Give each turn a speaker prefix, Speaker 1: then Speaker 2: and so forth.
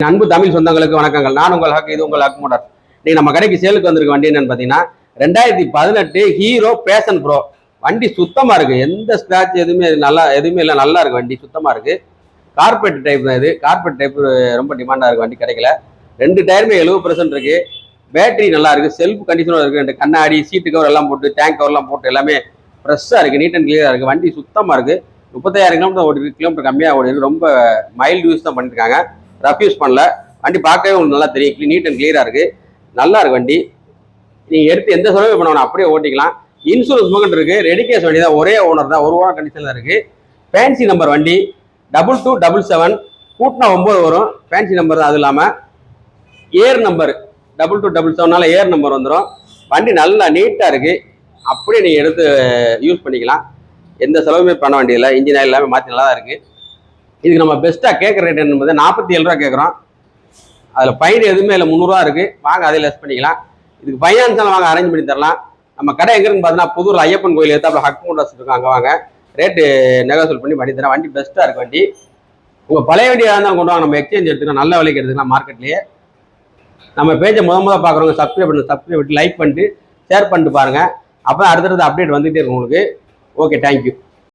Speaker 1: அன்பு தமிழ் சொந்தங்களுக்கு வணக்கங்கள். நான் உங்கள் ஹக், இது உங்கள் ஹக் மோட்டார். இன்னைக்கு நம்ம கடைக்கு சேலுக்கு வந்திருக்க வண்டி என்னன்னு பார்த்தீங்கன்னா 2018 ஹீரோ பேஷன் ப்ரோ. வண்டி சுத்தமாக இருக்குது, எந்த ஸ்க்ராட்ச் எதுவுமே இல்லை, நல்லா இருக்குது. வண்டி சுத்தமாக இருக்குது. கார்பெட் டைப் தான் இது. கார்பெட் டைப் ரொம்ப டிமாண்டாக இருக்குது. வண்டி கிடைக்கல. 2 டயருமே 70% இருக்குது. பேட்டரி நல்லா இருக்குது, செல்ஃப் கண்டிஷனோட இருக்குது. 2 கண்ணாடி, சீட்டு கவர் எல்லாம் போட்டு, டேங்க் கவர்லாம் போட்டு எல்லாமே ஃப்ரெஷ்ஷாக இருக்குது, நீட் அண்ட் கிளியராக இருக்குது. வண்டி சுத்தமாக இருக்குது. 36,000 கிலோமீட்டர் ஓடி, கிலோமீட்டர் கம்மியாக ஓடி இருக்குது. ரொம்ப மைல்டு யூஸ் தான் பண்ணியிருக்காங்க, ரஃப் யூஸ் பண்ணல. வண்டி பார்க்கவே உங்களுக்கு நல்லா தெரியும், நீட் அண்ட் கிளியராக இருக்குது, நல்லா இருக்கு வண்டி. நீங்கள் எடுத்து எந்த செலவு பண்ணணும், அப்படியே ஓட்டிக்கலாம். இன்சூரன்ஸ் மகன் இருக்குது, ரெடி கேஷ் வண்டி தான், ஒரே ஓனர் தான், ஒரு ஓனர் கண்டிஷனில் இருக்குது. ஃபேன்சி நம்பர் வண்டி 2277 கூட்டினா 9 வரும், ஃபேன்சி நம்பர் தான். அது இல்லாமல் ஏர் நம்பர் 2277 ஏர் நம்பர் வந்துடும். வண்டி நல்லா நீட்டாக இருக்குது, அப்படியே நீங்கள் எடுத்து யூஸ் பண்ணிக்கலாம். எந்த செலவுமே பண்ண வேண்டியதில்லை. இன்ஜின் ஆயில் எல்லாமே மாற்றி நல்லா தான் இருக்குது. இதுக்கு நம்ம பெஸ்ட்டாக கேட்குற ரேட் என்பது 47 ரூபா கேட்குறோம். அதில் ஃபைன் எதுவுமே இல்லை, 300 ரூபா இருக்குது. வாங்க, அதை லெஸ் பண்ணிக்கலாம். இதுக்கு ஃபைனான்ஸால் வாங்க, அரேஞ்ச் பண்ணி தரலாம். நம்ம கடை எங்கேன்னு பார்த்தீங்கன்னா புதூர் ஐயப்பன் கோயில் ஏற்றாப்புல ஹக் மோட்டார்ஸ் இருக்கும், அங்கே வாங்க. ரேட்டு நெகோசியேட் பண்ணி தரேன். வண்டி பெஸ்ட்டாக இருக்குது வண்டி. உங்கள் பழைய வண்டியாக இருந்தாலும் கொண்டு வாங்க, நம்ம எக்ஸ்சேஞ்ச் எடுத்துக்கலாம், நல்ல விலைக்கு எடுத்துக்கலாம் மார்க்கெட்லேயே. நம்ம பேஜை முதல் பார்க்குறவங்க சப்ஸ்கிரைப் பண்ணி லைக் பண்ணிட்டு ஷேர் பண்ணிட்டு பாருங்கள். அப்போ அடுத்தடுத்து அப்டேட் வந்துகிட்டே இருக்கும் உங்களுக்கு. Okay, thank you.